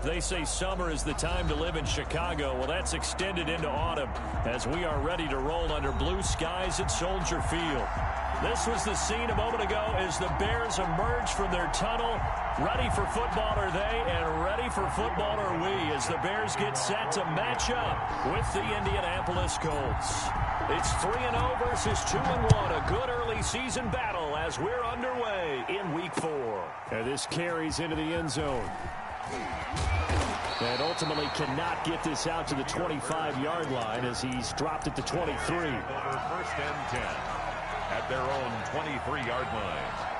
They say summer is the time to live in Chicago. Well, that's extended into autumn as we are ready to roll under blue skies at Soldier Field. This was the scene a moment ago as the Bears emerge from their tunnel. Ready for football are they, and ready for football are we as the Bears get set to match up with the Indianapolis Colts. It's 3-0 versus 2-1. A good early season battle as we're underway in Week 4. And this carries into the end zone. And ultimately cannot get this out to the 25-yard line as he's dropped it to 23. First and 10 at their own 23-yard line.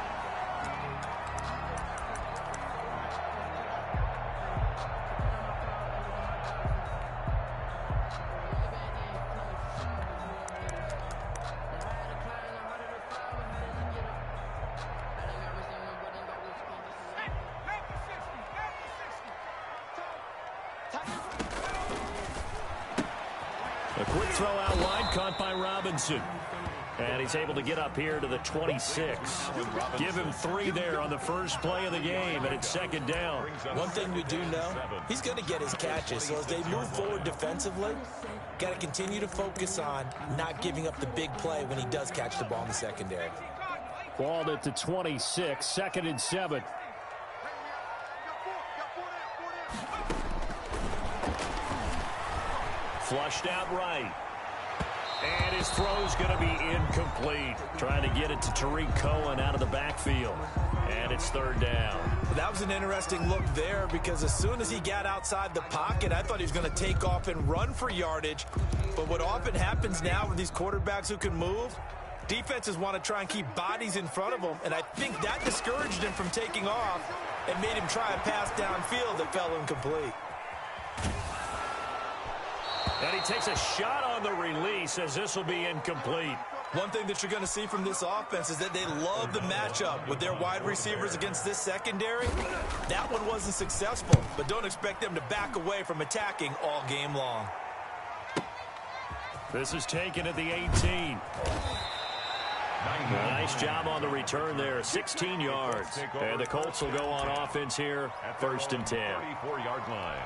A quick throw out wide, caught by Robinson. And he's able to get up here to the 26. Give him 3 there on the first play of the game, and it's second down. One thing we do know, he's going to get his catches. So as they move forward defensively, got to continue to focus on not giving up the big play when he does catch the ball in the secondary. Balled at the 26, second and 7. Flushed out right. And his throw's going to be incomplete. Trying to get it to Tariq Cohen out of the backfield. And it's third down. That was an interesting look there because as soon as he got outside the pocket, I thought he was going to take off and run for yardage. But what often happens now with these quarterbacks who can move, defenses want to try and keep bodies in front of them. And I think that discouraged him from taking off and made him try a pass downfield that fell incomplete. And he takes a shot on the release as this will be incomplete. One thing that you're going to see from this offense is that they love the matchup with their wide receivers against this secondary. That one wasn't successful, but don't expect them to back away from attacking all game long. This is taken at the 18. Nice job on the return there, 16 yards. And the Colts will go on offense here, first and 10. 34-yard line.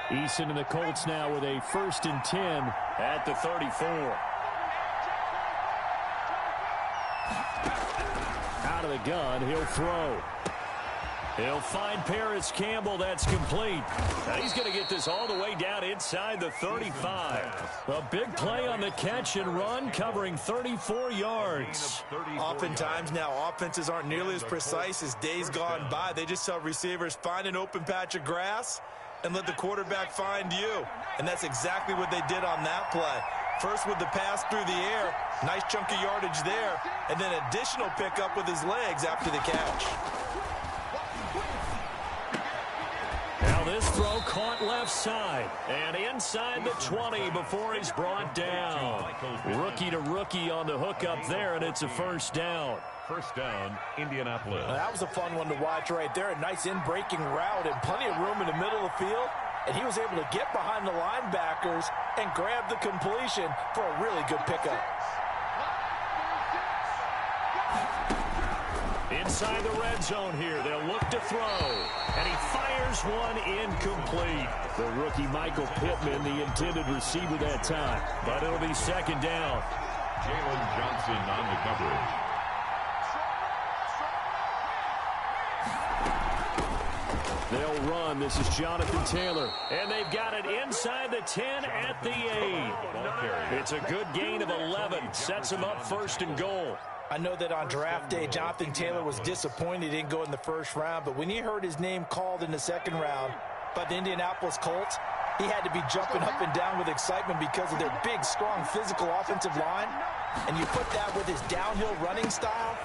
Eason and the Colts now with a first and 10 at the 34. Out of the gun, he'll throw. He'll find Paris Campbell. That's complete. Now he's going to get this all the way down inside the 35. A big play on the catch and run, covering 34 yards. Oftentimes now, offenses aren't nearly as precise as days gone by. They just tell receivers, find an open patch of grass and let the quarterback find you. And that's exactly what they did on that play. First with the pass through the air, nice chunk of yardage there, and then additional pickup with his legs after the catch. Now this throw caught left side and inside the 20 before he's brought down. Rookie to rookie on the hook up there, and it's a first down. First down, Indianapolis. That was a fun one to watch right there. A nice in-breaking route and plenty of room in the middle of the field. And he was able to get behind the linebackers and grab the completion for a really good pickup. Inside the red zone here, they'll look to throw. And he fires one incomplete. The rookie Michael Pittman, the intended receiver that time. But it'll be second down. Jalen Johnson on the coverage. They'll run. This is Jonathan Taylor. And they've got it inside the 10 at the 8. It's a good gain of 11. Sets him up first and goal. I know that on draft day, Jonathan Taylor was disappointed he didn't go in the first round, but when he heard his name called in the second round by the Indianapolis Colts, he had to be jumping up and down with excitement because of their big, strong, physical offensive line. And you put that with his downhill running style,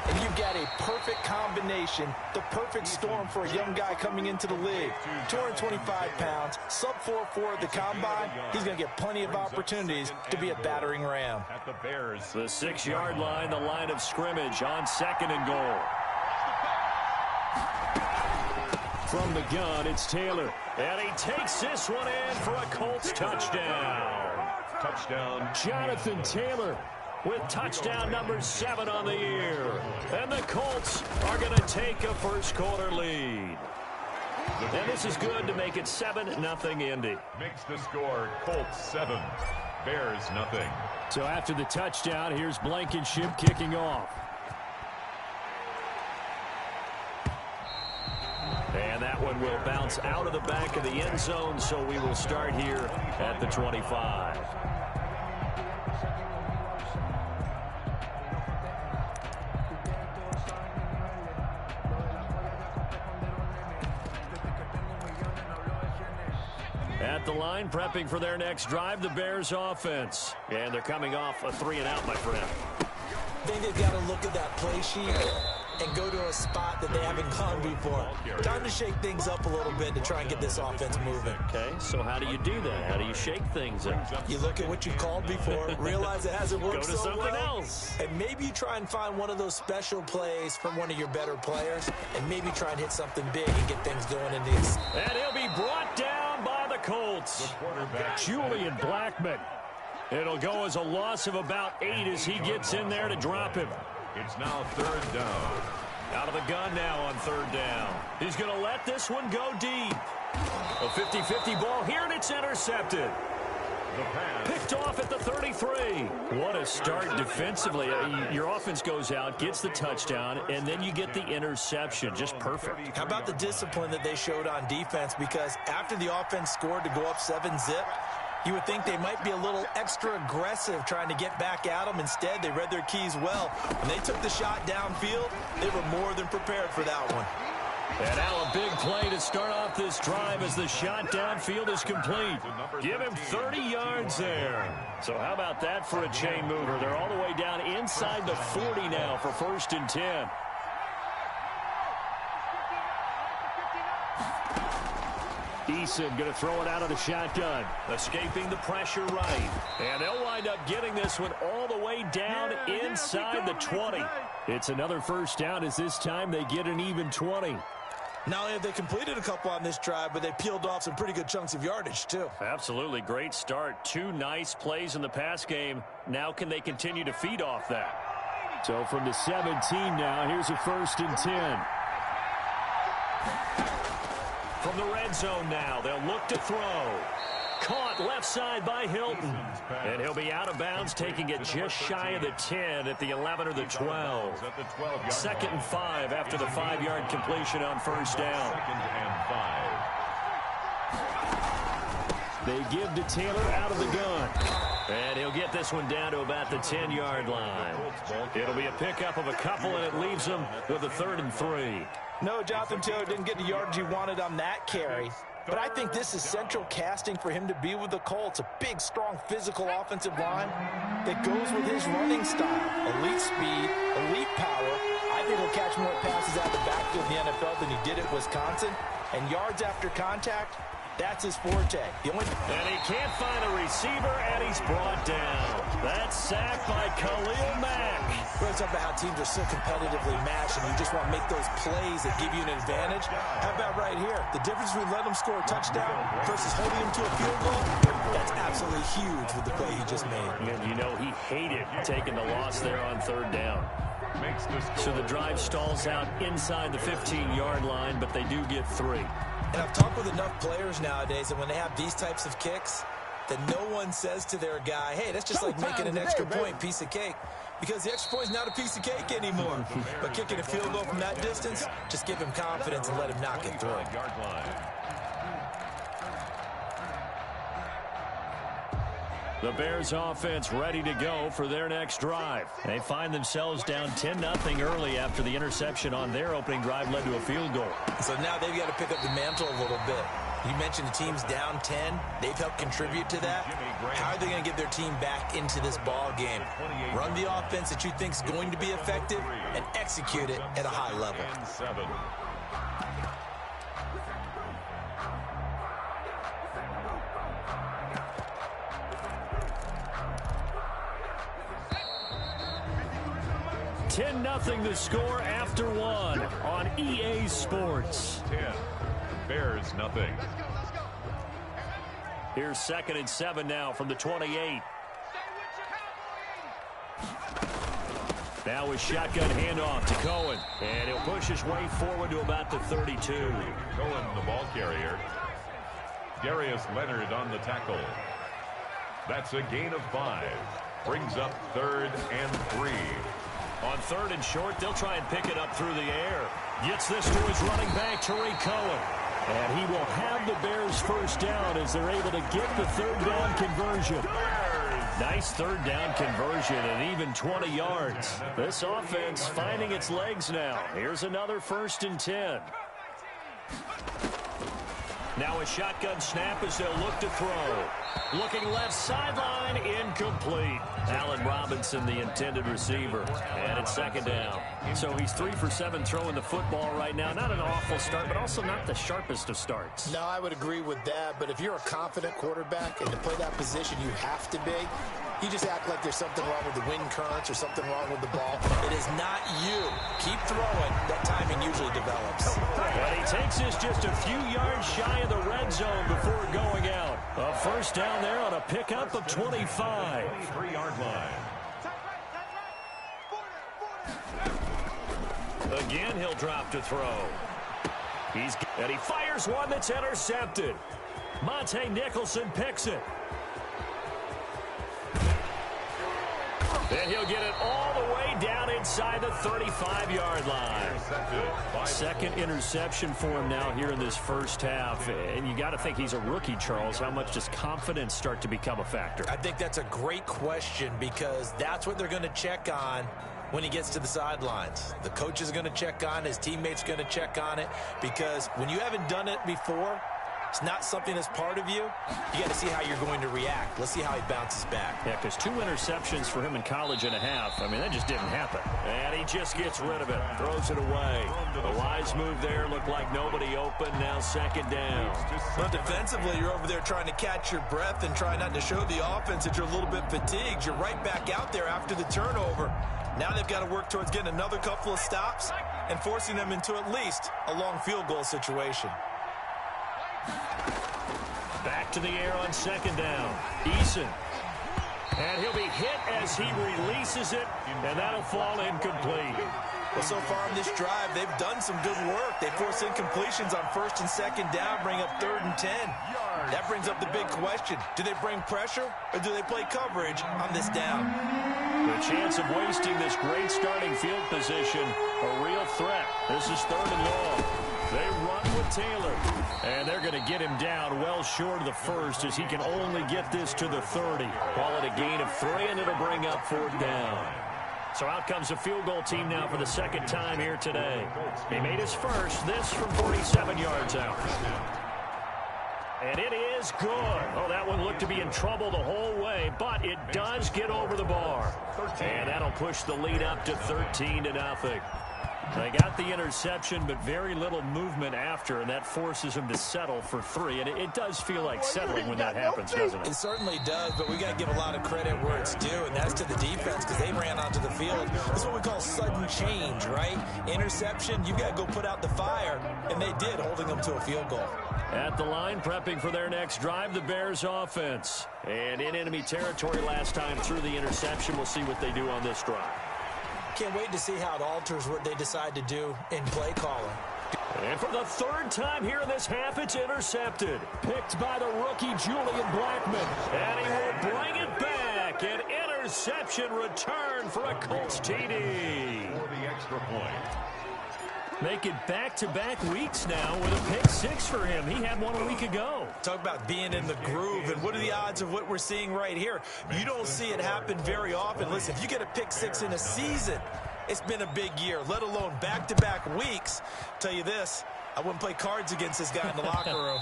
and you've got a perfect combination, the perfect storm for a young guy coming into the league. 225 pounds, sub 4.4 at the combine. He's going to get plenty of opportunities to be a battering ram. At the Bears. The 6-yard line, the line of scrimmage on second and goal. From the gun, it's Taylor. And he takes this one in for a Colts touchdown. Touchdown, Jonathan Taylor with touchdown number 7 on the year. And the Colts are going to take a first-quarter lead. And this is good to make it 7-0 Indy. Makes the score Colts 7, Bears nothing. So after the touchdown, here's Blankenship kicking off. And that one will bounce out of the back of the end zone, so we will start here at the 25. At the line, prepping for their next drive, the Bears offense. And they're coming off a 3-and-out, my friend. I think they've got to look at that play sheet and go to a spot that they haven't gone before. Time to shake things up a little bit to try and get this offense moving. Okay, so how do you do that? How do you shake things up? You look at what you called before, realize it hasn't worked Go to so something well, else. and maybe you try and find one of those special plays from one of your better players, and maybe try and hit something big and get things going in this. And he'll be brought down by the Colts. Julian Blackmon. It'll go as a loss of about 8 as he gets in there to drop him. It's now 3rd down. Out of the gun now on 3rd down. He's going to let this one go deep. A 50-50 ball here, and it's intercepted. Picked off at the 33. What a start defensively. Your offense goes out, gets the touchdown, and then you get the interception. Just perfect. How about the discipline that they showed on defense? Because after the offense scored to go up 7-zip, you would think they might be a little extra aggressive trying to get back at them. Instead, they read their keys well. When they took the shot downfield, they were more than prepared for that one. And now a big play to start off this drive as the shot downfield is complete. Give him 30 yards there. So how about that for a chain mover? They're all the way down inside the 40 now for 1st and 10. Eason going to throw it out of the shotgun. Escaping the pressure right. And they'll wind up getting this one all the way down inside the 20. It's another 1st down as this time they get an even 20. Not only have they completed a couple on this drive, but they peeled off some pretty good chunks of yardage, too. Absolutely. Great start. 2 nice plays in the pass game. Now can they continue to feed off that? So from the 17 now, here's a 1st and 10. From the red zone now, they'll look to throw. Caught left side by Hilton. And he'll be out of bounds, taking it just shy of the 10 at the 11 or the 12. 2nd and 5 after the 5-yard completion on 1st down. 2nd and 5. They give to Taylor out of the gun. And he'll get this one down to about the 10-yard line. It'll be a pickup of a couple, and it leaves them with a 3rd and 3. No, Jonathan Taylor didn't get the yardage he wanted on that carry. But I think this is central casting for him to be with the Colts. A big, strong, physical offensive line that goes with his running style. Elite speed, elite power. I think he'll catch more passes out of the backfield in the NFL than he did at Wisconsin. And yards after contact, that's his forte. And he can't find a receiver, and he's brought down. That's sacked by Khalil Mack. We're talking about how teams are so competitively matched, and you just want to make those plays that give you an advantage. How about right here? The difference between letting them score a touchdown versus holding them to a field goal, that's absolutely huge with the play he just made. And you know he hated taking the loss there on 3rd down. So the drive stalls out inside the 15-yard line, but they do get 3. And I've talked with enough players nowadays that when they have these types of kicks, that no one says to their guy, hey, that's just like making an extra point, piece of cake. Because the extra point is not a piece of cake anymore. But kicking a field goal from that distance, just give him confidence and let him knock it through. The Bears offense ready to go for their next drive. They find themselves down 10-0 early after the interception on their opening drive led to a field goal. So now they've got to pick up the mantle a little bit. You mentioned the team's down 10. They've helped contribute to that. How are they going to get their team back into this ball game? Run the offense that you think is going to be effective and execute it at a high level. 10-0 the score after 1 on EA Sports. 10, Bears nothing. Here's 2nd and 7 now from the 28. Now a shotgun handoff to Cohen. And he'll push his way forward to about the 32. Cohen, the ball carrier. Darius Leonard on the tackle. That's a gain of 5. Brings up 3rd and 3. On 3rd and short, they'll try and pick it up through the air. Gets this to his running back, Tariq Cohen. And he will have the Bears first down as they're able to get the 3rd down conversion. Nice 3rd down conversion and even 20 yards. This offense finding its legs now. Here's another 1st and 10. Now a shotgun snap as they'll look to throw. Looking left sideline, incomplete. Allen Robinson, the intended receiver. And it's 2nd down. So he's 3 for 7 throwing the football right now. Not an awful start, but also not the sharpest of starts. No, I would agree with that. But if you're a confident quarterback and to play that position, you have to be. You just act like there's something wrong with the wind currents or something wrong with the ball. It is not you. Keep throwing. That timing usually develops. But he takes this just a few yards shy of the red zone before going out. A first down there on a pickup of 25. 23-yard line. Again, he'll drop to throw. And he fires one that's intercepted. Monte Nicholson picks it. And he'll get it all the way down inside the 35-yard line. Second interception for him now here in this first half. And you got to think he's a rookie, Charles. How much does confidence start to become a factor? I think that's a great question because that's what they're going to check on when he gets to the sidelines. The coach is going to check on it. His teammates going to check on it because when you haven't done it before, it's not something that's part of you. You got to see how you're going to react. Let's see how he bounces back. Yeah, because 2 interceptions for him in college and a half. I mean, that just didn't happen. And he just gets rid of it. Throws it away. The wise move there. Looked like nobody open. Now 2nd down. But defensively, you're over there trying to catch your breath and try not to show the offense that you're a little bit fatigued. You're right back out there after the turnover. Now they've got to work towards getting another couple of stops and forcing them into at least a long field goal situation. Back to the air on 2nd down. Eason. And he'll be hit as he releases it, and that'll fall incomplete. Well, so far on this drive, they've done some good work. They force incompletions on 1st and 2nd down, bring up 3rd and 10. That brings up the big question. Do they bring pressure, or do they play coverage on this down? The chance of wasting this great starting field position, a real threat. This is 3rd and long. They run with Taylor, and they're going to get him down well short of the first as he can only get this to the 30. Call it a gain of 3, and it'll bring up 4th down. So out comes a field goal team now for the 2nd time here today. He made his first, this from 47 yards out. And it is good. Oh, that one looked to be in trouble the whole way, but it does get over the bar. And that'll push the lead up to 13-0. They got the interception, but very little movement after, and that forces him to settle for 3. And it does feel like settling when that happens, doesn't it? It certainly does, but we got to give a lot of credit where it's due, and that's to the defense because they ran onto the field. This is what we call sudden change, right? Interception, you got to go put out the fire, and they did, holding them to a field goal. At the line, prepping for their next drive, the Bears offense. And in enemy territory last time through the interception. We'll see what they do on this drive. Can't wait to see how it alters what they decide to do in play calling. And for the 3rd time here in this half, it's intercepted. Picked by the rookie Julian Blackmon. And he will bring it back. An interception return for a Colts TD. For the extra point. Make it back-to-back weeks now with a pick 6 for him. He had one a week ago. Talk about being in the groove, and what are the odds of what we're seeing right here? You don't see it happen very often. Listen, if you get a pick 6 in a season, it's been a big year, let alone back-to-back weeks. Tell you this, I wouldn't play cards against this guy in the locker room.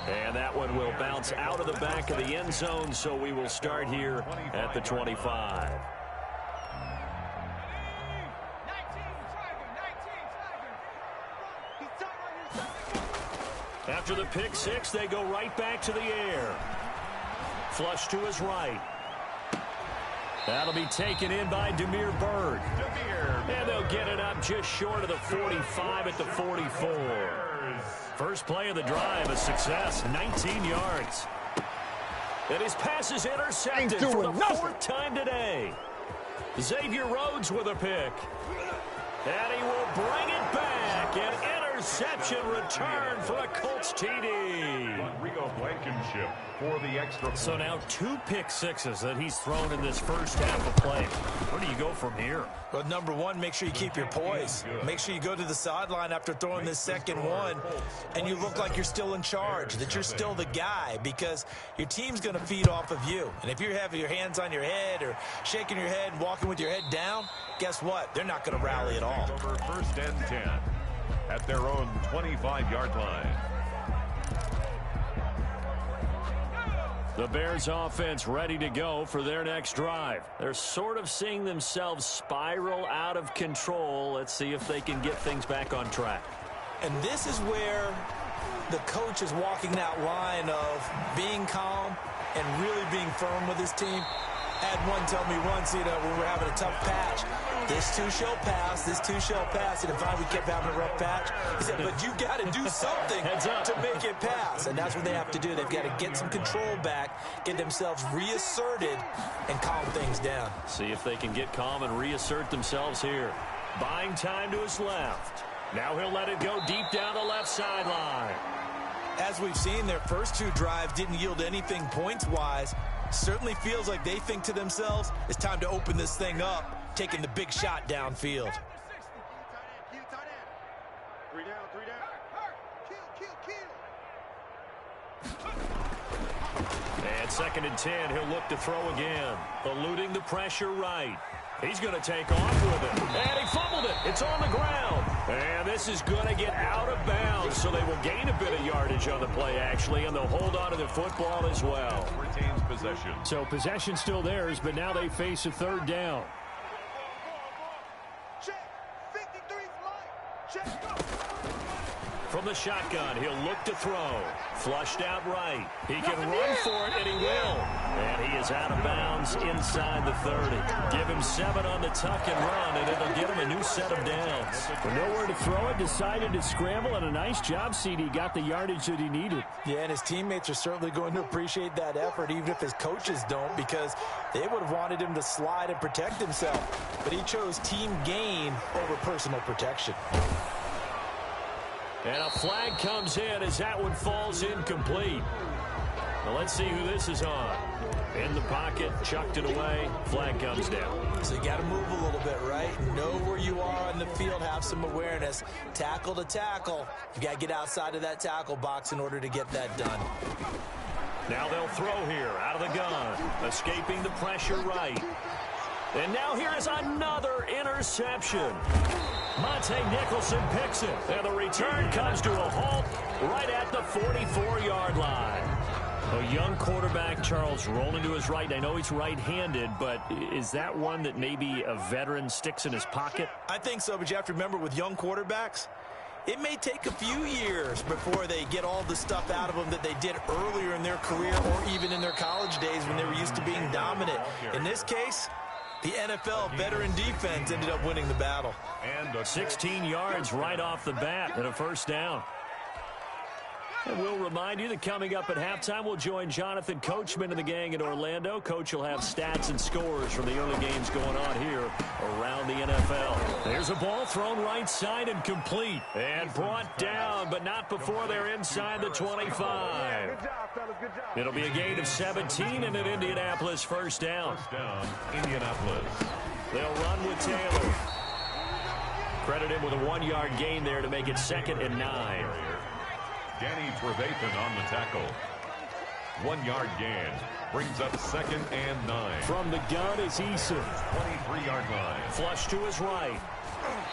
And that one will bounce out of the back of the end zone, so we will start here at the 25. After the pick 6, they go right back to the air. Flush to his right. That'll be taken in by Damiere Byrd. And they'll get it up just short of the 45 at the 44. First play of the drive, a success, 19 yards. And his pass is intercepted for the fourth time today. Xavier Rhodes with a pick. And he will bring it back. An interception return for a Colts TD. Rodrigo Blankenship for the extra point. So now 2 pick sixes that he's thrown in this first half of play. Where do you go from here? Well, number one, make sure you keep your poise. Make sure you go to the sideline after throwing this second one, and you look like you're still in charge, that you're still the guy, because your team's going to feed off of you. And if you're having your hands on your head or shaking your head and walking with your head down, guess what? They're not going to rally at all. Over first and 10 at their own 25-yard line. The Bears offense ready to go for their next drive. They're sort of seeing themselves spiral out of control. Let's see if they can get things back on track. And this is where the coach is walking that line of being calm and really being firm with his team. I had one tell me once, when we were having a tough patch, this too shall pass, this too shall pass. And finally we kept having a rough patch. He said, but you got to do something to make it pass. And that's what they have to do. They've got to get some control back, get themselves reasserted, and calm things down. See if they can get calm and reassert themselves here. Buying time to his left. Now he'll let it go deep down the left sideline. As we've seen, their first 2 drives didn't yield anything points-wise. Certainly feels like they think to themselves, it's time to open this thing up, taking the big shot downfield. 3 down. And second and 10, he'll look to throw again. Eluding the pressure right. He's going to take off with it. And he fumbled it. It's on the ground. And this is going to get out of bounds, so they will gain a bit of yardage on the play, actually, and they'll hold on to the football as well. Retains possession. So possession still theirs, but now they face a third down. Check. 53 flight. Check. Go. From the shotgun, he'll look to throw. Flushed out right. He can run for it, and he will. And he is out of bounds inside the 30. Give him 7 on the tuck and run, and it'll give him a new set of downs. With nowhere to throw it, decided to scramble, and a nice job, CD. Got the yardage that he needed. Yeah, and his teammates are certainly going to appreciate that effort, even if his coaches don't, because they would have wanted him to slide and protect himself. But he chose team gain over personal protection. And a flag comes in as that one falls incomplete. Now let's see who this is on. In the pocket, chucked it away, flag comes down. So you got to move a little bit, right? Know where you are on the field, have some awareness. Tackle to tackle. You got to get outside of that tackle box in order to get that done. Now they'll throw here out of the gun. Escaping the pressure right. And now here is another interception. Monte Nicholson picks it. And the return comes to a halt right at the 44-yard line. A young quarterback, Charles, rolling to his right. I know he's right-handed, but is that one that maybe a veteran sticks in his pocket? I think so, but you have to remember with young quarterbacks, it may take a few years before they get all the stuff out of them that they did earlier in their career or even in their college days when they were used to being dominant. In this case, the NFL veteran defense ended up winning the battle. And 16 yards right off the bat and a first down. And we'll remind you that coming up at halftime, we'll join Jonathan Coachman and the gang in Orlando. Coach will have stats and scores from the early games going on here around the NFL. There's a ball thrown right side and complete. And brought down, but not before they're inside the 25. Good job, fellas. Good job. It'll be a gain of 17 and an Indianapolis first down. First down, Indianapolis. They'll run with Taylor. Credit him with a 1-yard gain there to make it 2nd and 9. Danny Trevathan on the tackle. 1-yard gain. Brings up 2nd and 9. From the gun is Eason. 23-yard line. Flush to his right.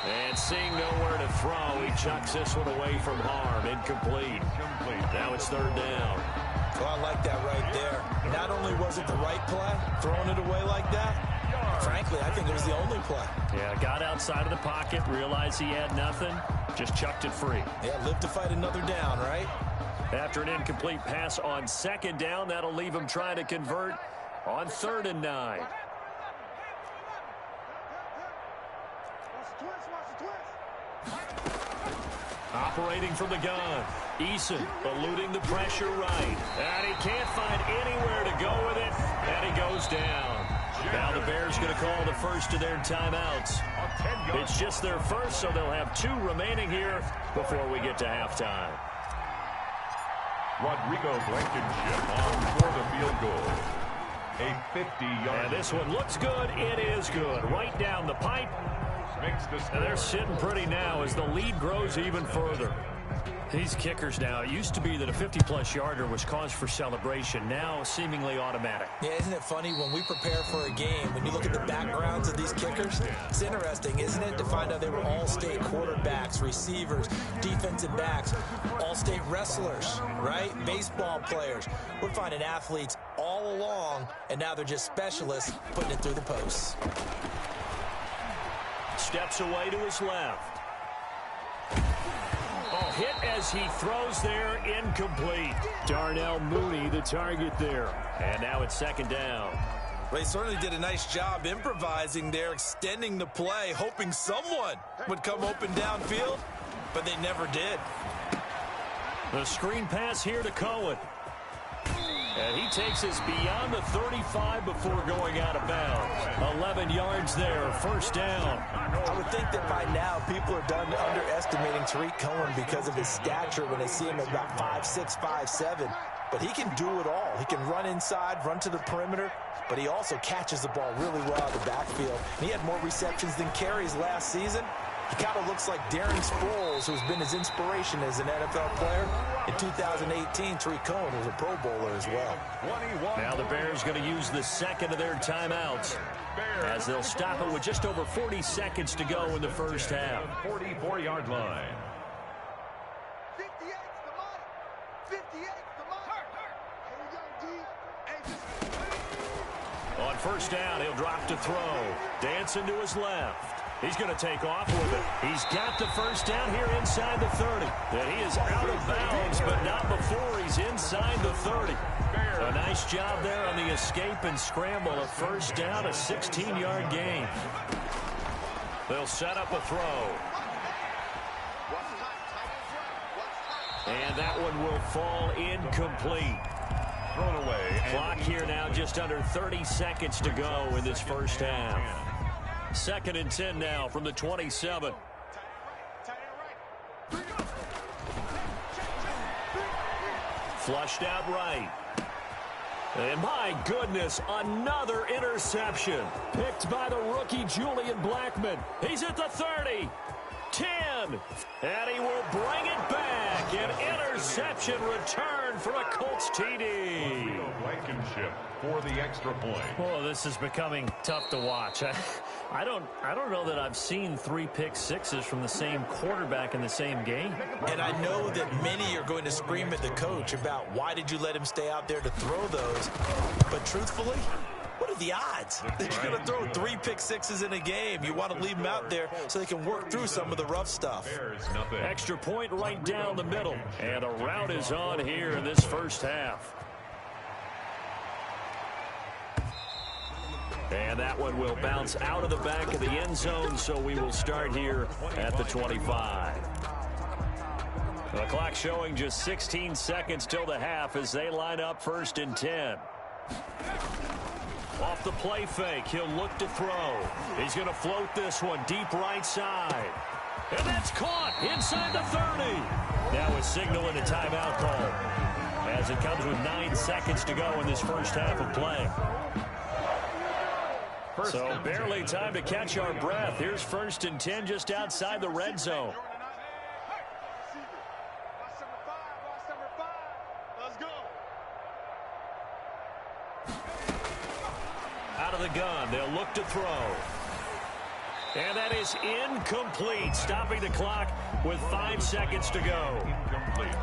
And seeing nowhere to throw, he chucks this one away from harm. Incomplete. Now it's 3rd down. Well, I like that right there. Not only was it the right play, throwing it away like that, frankly, I think it was the only play. Yeah, got outside of the pocket, realized he had nothing, just chucked it free. Yeah, live to fight another down, right? After an incomplete pass on 2nd down, that'll leave him trying to convert on 3rd and 9. Operating from the gun. Eason eluding the pressure right. And he can't find anywhere to go goes down. Now the Bears going to call the first of their timeouts. It's just their first, so they'll have 2 remaining here before we get to halftime. Rodrigo Blankenship on for the field goal. A 50-yard. And this one looks good. It is good. Right down the pipe. Makes the score. And they're sitting pretty now as the lead grows even further. These kickers now, it used to be that a 50-plus yarder was cause for celebration. Now seemingly automatic. Yeah, isn't it funny when we prepare for a game, when you look at the backgrounds of these kickers, it's interesting, isn't it, to find out they were all-state quarterbacks, receivers, defensive backs, all-state wrestlers, right? Baseball players. We're finding athletes all along, and now they're just specialists putting it through the posts. Steps away to his left. Hit as he throws there, incomplete. Darnell Mooney, the target there. And now it's second down. They certainly did a nice job improvising there, extending the play, hoping someone would come open downfield, but they never did. The screen pass here to Cohen. And he takes us beyond the 35 before going out of bounds. 11 yards there, first down. I would think that by now people are done underestimating Tarik Cohen because of his stature when they see him at about 5'6", 5'7". But he can do it all. He can run inside, run to the perimeter, but he also catches the ball really well out of the backfield. And he had more receptions than carries last season. He kind of looks like Darren Sproles, who's been his inspiration as an NFL player. In 2018, Tarik Cohen was a Pro Bowler as well. Now the Bears going to use the second of their timeouts as they'll stop it with just over 40 seconds to go in the first half. 44-yard line. 58's the money. 58's the money. Hey, young D. On first down, he'll drop to throw. Dancing to his left. He's going to take off with it. He's got the first down here inside the 30. And he is out of bounds, but not before he's inside the 30. A nice job there on the escape and scramble. A first down, a 16-yard gain. They'll set up a throw. And that one will fall incomplete. Thrown away. Clock here now just under 30 seconds to go in this first half. 2nd and 10 now from the 27. Flushed out right. And my goodness, another interception. Picked by the rookie Julian Blackmon. He's at the 30. 10. And he will bring it back. An interception return for a Colts TD. Blankenship for the extra point. Oh, this is becoming tough to watch. I don't know that I've seen 3 pick sixes from the same quarterback in the same game. And I know that many are going to scream at the coach about why did you let him stay out there to throw those. But truthfully, what are the odds that you're going to throw 3 pick sixes in a game? You want to leave them out there so they can work through some of the rough stuff. Extra point right down the middle. And a route is on here in this first half. And that one will bounce out of the back of the end zone, so we will start here at the 25. The clock showing just 16 seconds till the half as they line up 1st and 10. Off the play fake, he'll look to throw. He's going to float this one deep right side. And that's caught inside the 30. Now a signal and a timeout call as it comes with 9 seconds to go in this first half of play. So barely time to catch our breath. Here's 1st and 10 just outside the red zone. Let's go. Out of the gun, they'll look to throw. And that is incomplete, stopping the clock with 5 seconds to go. Incomplete.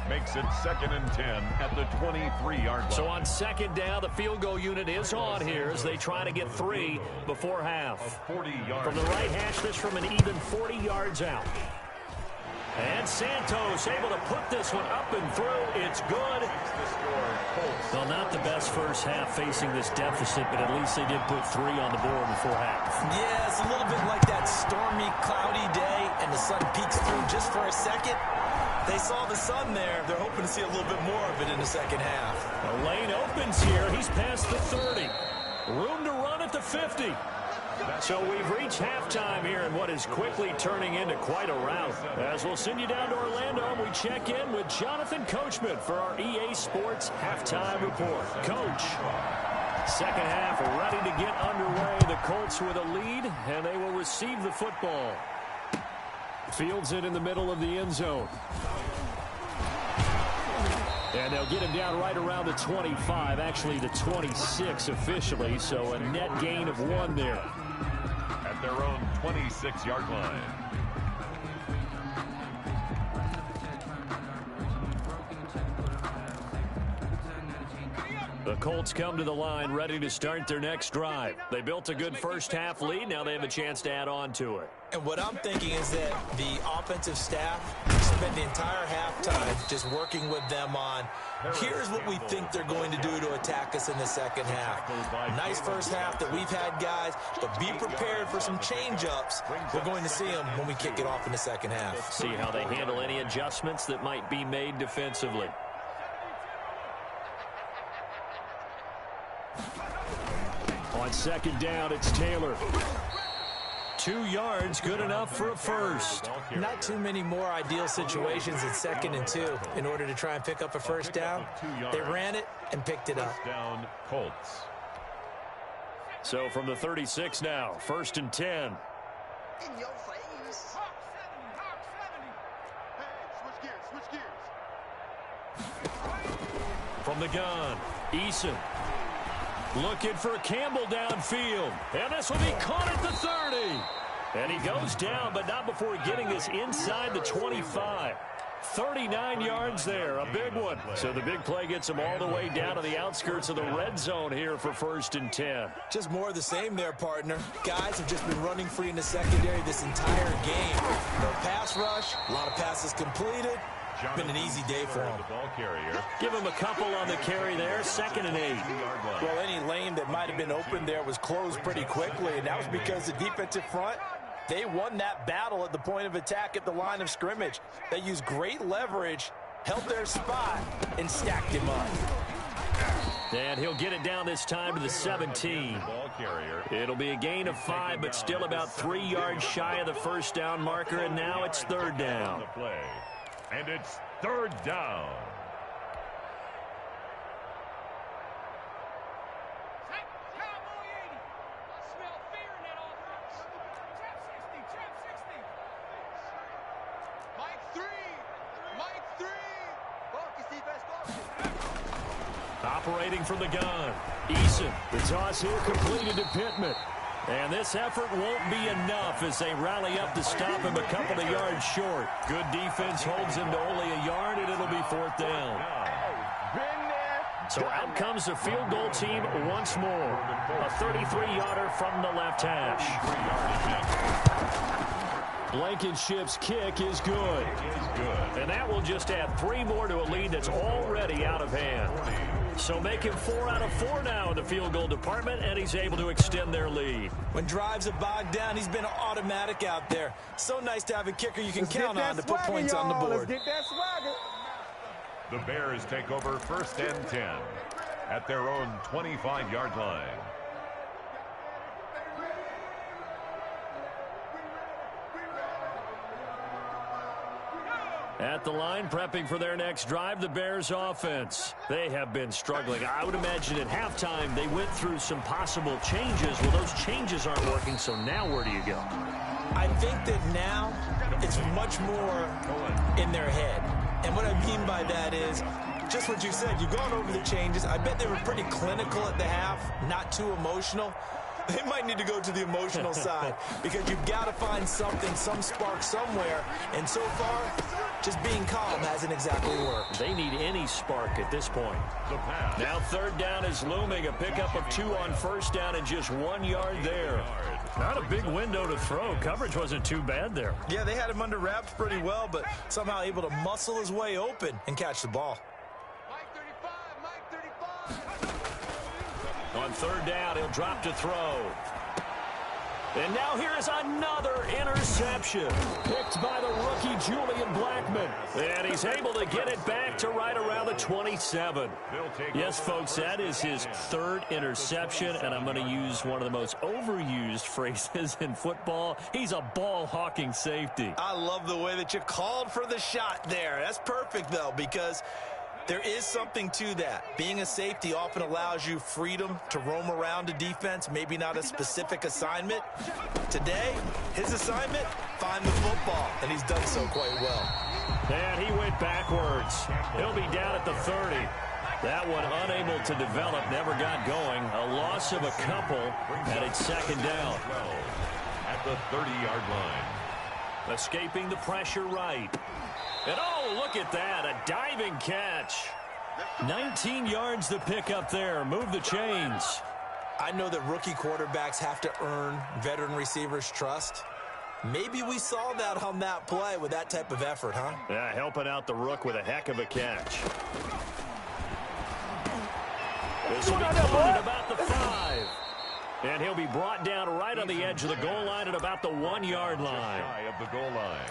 Makes it 2nd and 10 at the 23-yard line. So on 2nd down, the field goal unit is on here as they try to get 3 before half. 40-yard. From the right hash, this from an even 40 yards out. And Santos able to put this one up and through. It's good. Well, not the best first half facing this deficit, but at least they did put 3 on the board before half. Yeah, it's a little bit like that stormy, cloudy day, and the sun peeks through just for a second. They saw the sun there. They're hoping to see a little bit more of it in the second half. The lane opens here. He's past the 30. Room to run at the 50. So we've reached halftime here in what is quickly turning into quite a rout. As we'll send you down to Orlando, and we check in with Jonathan Coachman for our EA Sports Halftime Report. Coach, second half ready to get underway. The Colts with a lead, and they will receive the football. Fields it in the middle of the end zone. And they'll get him down right around the 25, actually the 26 officially, so a net gain of 1 there. At their own 26-yard line. The Colts come to the line ready to start their next drive. They built a good first half lead. Now they have a chance to add on to it. And what I'm thinking is that the offensive staff spent the entire halftime just working with them on, here's what we think they're going to do to attack us in the second half. Nice first half that we've had, guys, but be prepared for some change-ups. We're going to see them when we kick it off in the second half. See how they handle any adjustments that might be made defensively. On second down, it's Taylor. 2 yards, good enough for a first. Not too many more ideal situations at 2nd and 2 in order to try and pick up a first down. They ran it and picked it up. Down Colts. So from the 36 now, 1st and 10. In your face. Hey, switch gears. From the gun, Eason. Looking for Campbell downfield. And this will be caught at the 30. And he goes down, but not before getting this inside the 25. 39 yards there, a big one. So the big play gets him all the way down to the outskirts of the red zone here for 1st and 10. Just more of the same there, partner. Guys have just been running free in the secondary this entire game. No pass rush, a lot of passes completed. Been an easy day for him. Give him a couple on the carry there, 2nd and 8. Well, any lane that might have been open there was closed pretty quickly, and that was because the defensive front, they won that battle at the point of attack at the line of scrimmage. They used great leverage, held their spot, and stacked him up. And he'll get it down this time to the 17. It'll be a gain of 5, but still about 3 yards shy of the first down marker, and now it's 3rd down. And it's 3rd down. Operating from the gun, Eason. The toss here completed to Pittman. And this effort won't be enough as they rally up to stop him a couple of yards short. Good defense holds him to only a yard, and it'll be 4th down. So out comes the field goal team once more. A 33-yarder from the left hash. Blankenship's kick is good. And that will just add 3 more to a lead that's already out of hand. So make him 4 out of 4 now in the field goal department, and he's able to extend their lead. When drives are bogged down, he's been automatic out there. So nice to have a kicker you can count on to put points on the board. Let's get that swagger. The Bears take over 1st and 10 at their own 25-yard line. At the line, prepping for their next drive, the Bears offense. They have been struggling. I would imagine at halftime they went through some possible changes. Well, those changes aren't working, so now where do you go? I think that now it's much more in their head. And what I mean by that is just what you said. You've gone over the changes. I bet they were pretty clinical at the half, not too emotional. They might need to go to the emotional side because you've got to find something, some spark somewhere. And so far, just being calm hasn't exactly worked. They need any spark at this point. Now 3rd down is looming. A pickup of 2 on 1st down and just 1 yard there. Not a big window to throw. Coverage wasn't too bad there. Yeah, they had him under wraps pretty well, but somehow able to muscle his way open and catch the ball. On 3rd down, he'll drop to throw. And now here is another interception. Picked by the rookie Julian Blackmon. And he's able to get it back to right around the 27. Yes, folks, that is his third interception. And I'm going to use one of the most overused phrases in football. He's a ball-hawking safety. I love the way that you called for the shot there. That's perfect, though, because there is something to that. Being a safety often allows you freedom to roam around a defense, maybe not a specific assignment. Today, his assignment, find the football, and he's done so quite well. And he went backwards. He'll be down at the 30. That one unable to develop, never got going. A loss of a couple, and it's second down. At the 30-yard line. Escaping the pressure right. And oh, look at that, a diving catch. 19 yards to pick up there. Move the chains. I know that rookie quarterbacks have to earn veteran receivers' trust. Maybe we saw that on that play with that type of effort, huh? Yeah, helping out the rook with a heck of a catch. This will be caught at about the 5. And he'll be brought down right on the edge of the goal line at about the 1-yard line.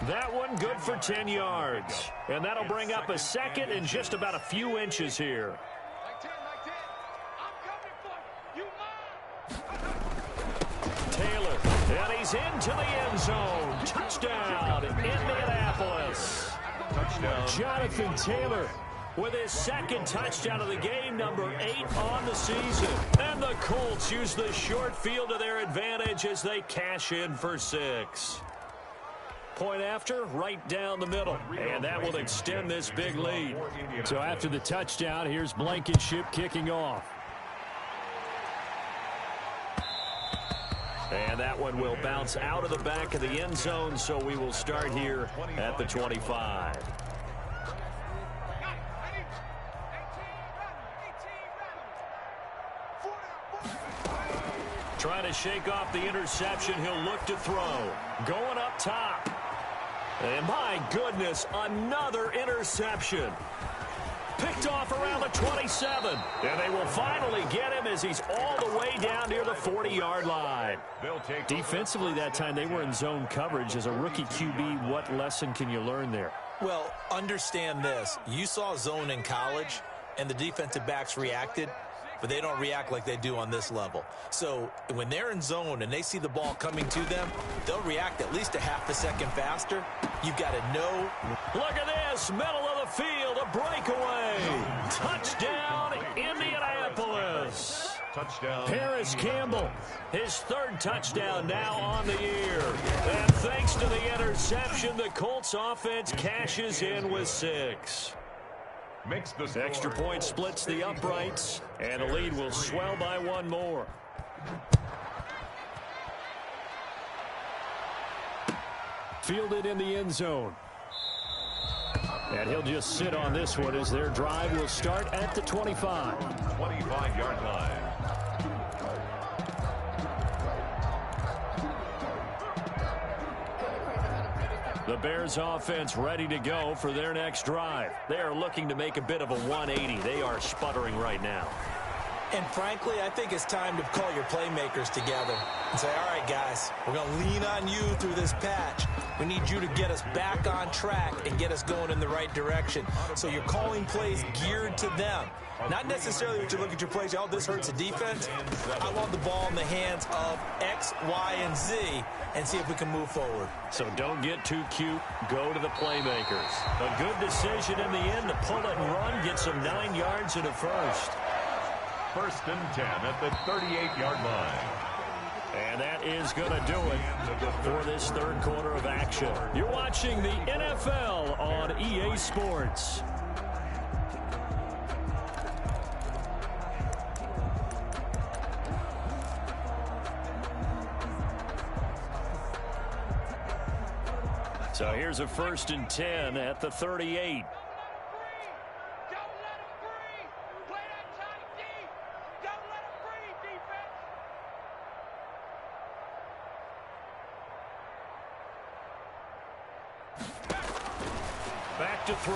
That one good for 10 yards. And that'll bring up a second and just about a few inches here. Taylor, and he's into the end zone. Touchdown, Indianapolis. Touchdown. Jonathan Taylor with his second touchdown of the game, number 8 on the season. And the Colts use the short field to their advantage as they cash in for 6. Point after, right down the middle. And that will extend this big lead. So after the touchdown, here's Blankenship kicking off. And that one will bounce out of the back of the end zone, so we will start here at the 25. Trying to shake off the interception. He'll look to throw. Going up top. And my goodness, another interception. Picked off around the 27. And they will finally get him as he's all the way down near the 40-yard line. Defensively that time, they were in zone coverage. As a rookie QB, what lesson can you learn there? Well, understand this. You saw zone in college, and the defensive backs reacted, but they don't react like they do on this level. So when they're in zone and they see the ball coming to them, they'll react at least a half a second faster. You've got to know. Look at this, middle of the field, a breakaway. Touchdown, Indianapolis. Touchdown. Paris Campbell, his third touchdown now on the year. And thanks to the interception, the Colts offense cashes in with 6. Makes the score. Extra point splits the uprights, and the lead will swell by 1 more. Fielded in the end zone. And he'll just sit on this one as their drive will start at the 25. 25-yard line. The Bears offense ready to go for their next drive. They are looking to make a bit of a 180. They are sputtering right now. And frankly, I think it's time to call your playmakers together and say, all right, guys, we're going to lean on you through this patch. We need you to get us back on track and get us going in the right direction. So you're calling plays geared to them. Not necessarily that you look at your plays, oh, this hurts the defense. I want the ball in the hands of X, Y, and Z and see if we can move forward. So don't get too cute. Go to the playmakers. A good decision in the end to pull it and run. Get some 9 yards and a first. 1st and 10 at the 38-yard line. And that is going to do it for this third quarter of action. You're watching the NFL on EA Sports. So here's a 1st and 10 at the 38. Back to throw.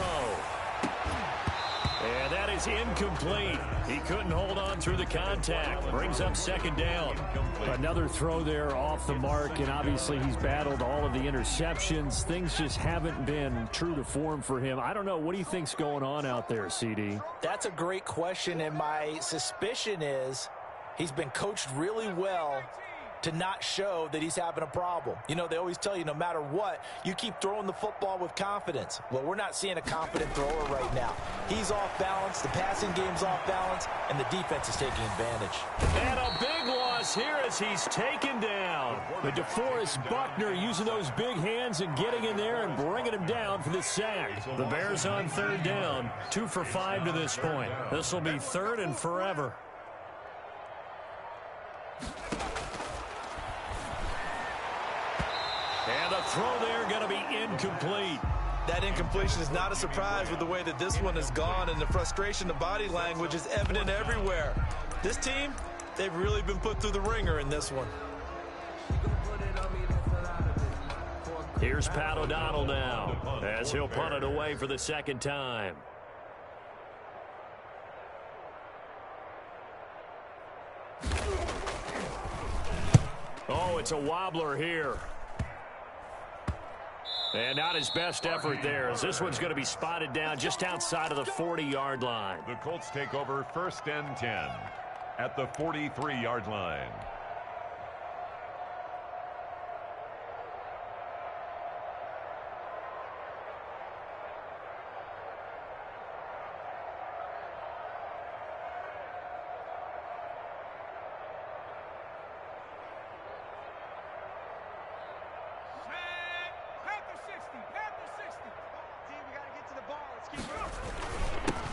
And that is incomplete. He couldn't hold on through the contact. Brings up second down. Another throw there off the mark, and obviously he's battled all of the interceptions. Things just haven't been true to form for him. I don't know. What do you think's going on out there, CD? That's a great question, and my suspicion is he's been coached really well to not show that he's having a problem. You know, they always tell you no matter what, you keep throwing the football with confidence. Well, we're not seeing a confident thrower right now. He's off balance, the passing game's off balance, and the defense is taking advantage. And a big loss here as he's taken down. But DeForest Buckner using those big hands and getting in there and bringing him down for the sack. The Bears on third down, 2 for 5 to this point. This will be third and forever. And the throw there going to be incomplete. That incompletion is not a surprise with the way that this one has gone, and the frustration, the body language is evident everywhere. This team, they've really been put through the ringer in this one. Here's Pat O'Donnell now as he'll punt it away for the second time. Oh, it's a wobbler here. And not his best effort there, as this one's going to be spotted down just outside of the 40-yard line. The Colts take over 1st and 10 at the 43-yard line.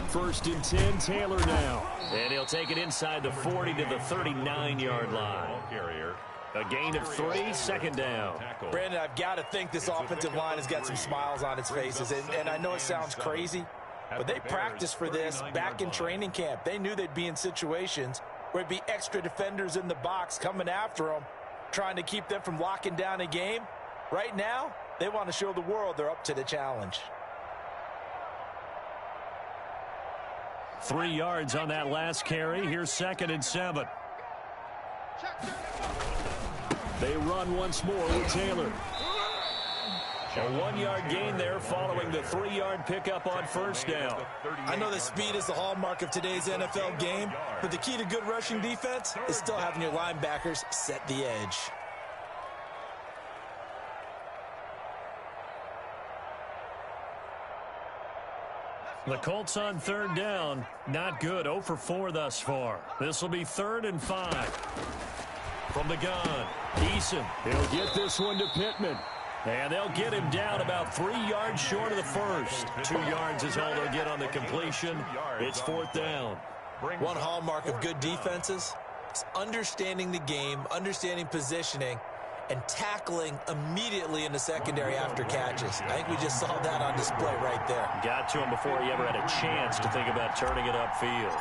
First and 10, Taylor now. And he'll take it inside the 40 to the 39-yard line. A gain of 3, second down. Brandon, I've got to think this offensive line has got some smiles on its faces. And I know it sounds crazy, but they practiced for this back in training camp. They knew they'd be in situations where it'd be extra defenders in the box coming after them, trying to keep them from locking down a game. Right now, they want to show the world they're up to the challenge. 3 yards on that last carry. Here's 2nd and 7. They run once more with Taylor. A 1-yard gain there following the 3-yard pickup on first down. I know that speed is the hallmark of today's NFL game, but the key to good rushing defense is still having your linebackers set the edge. The Colts on third down. Not good. 0 for 4 thus far. This will be 3rd and 5. From the gun, Eason. He'll get this one to Pittman. And they'll get him down about 3 yards short of the first. 2 yards is all they'll get on the completion. It's 4th down. One hallmark of good defenses is understanding the game, understanding positioning, and tackling immediately in the secondary after catches. I think we just saw that on display right there. Got to him before he ever had a chance to think about turning it upfield.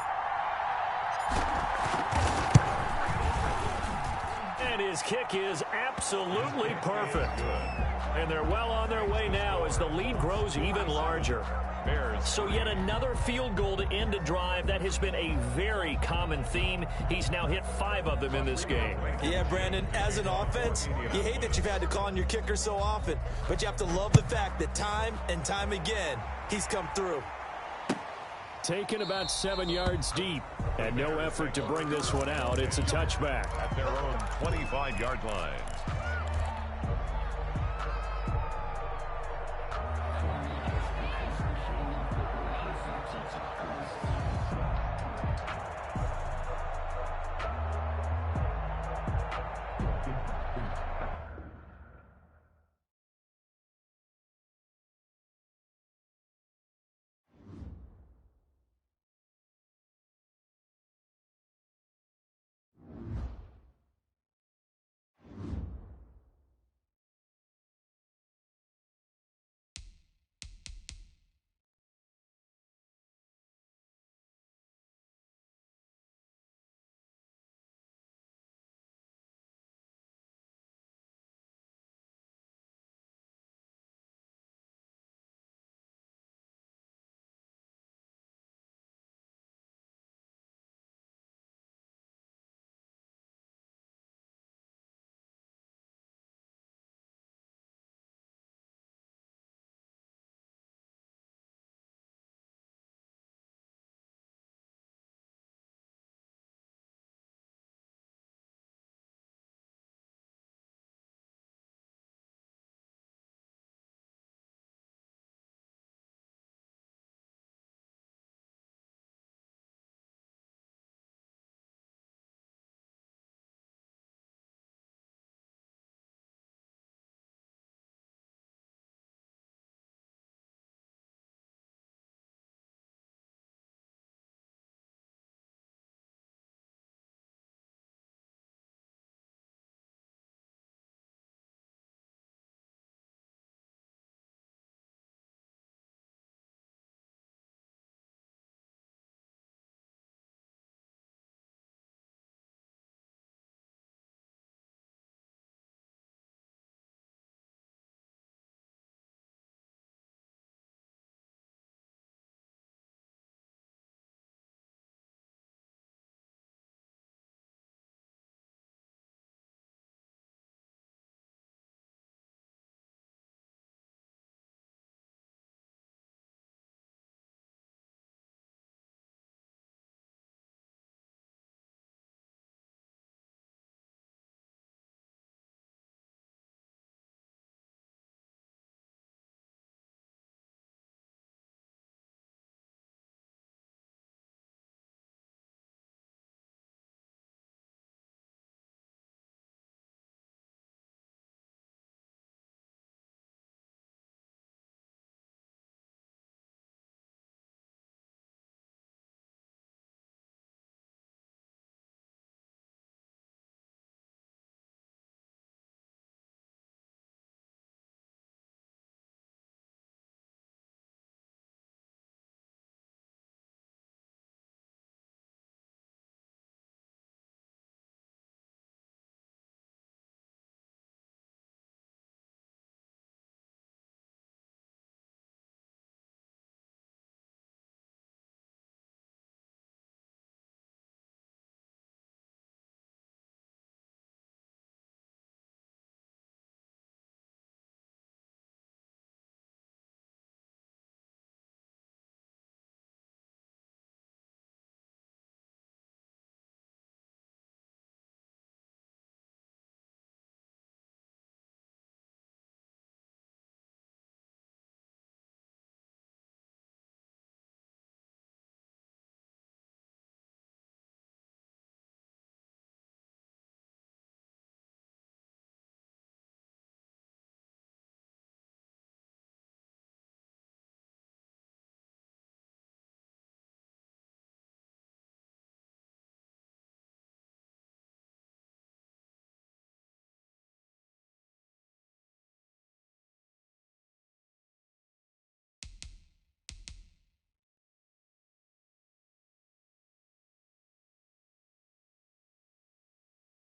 And his kick is absolutely perfect. And they're well on their way now as the lead grows even larger. So yet another field goal to end a drive. That has been a very common theme. He's now hit 5 of them in this game. Yeah, Brandon, as an offense, you hate that you've had to call on your kicker so often, but you have to love the fact that time and time again, he's come through. Taken about 7 yards deep, and no effort to bring this one out. It's a touchback. At their own 25-yard line.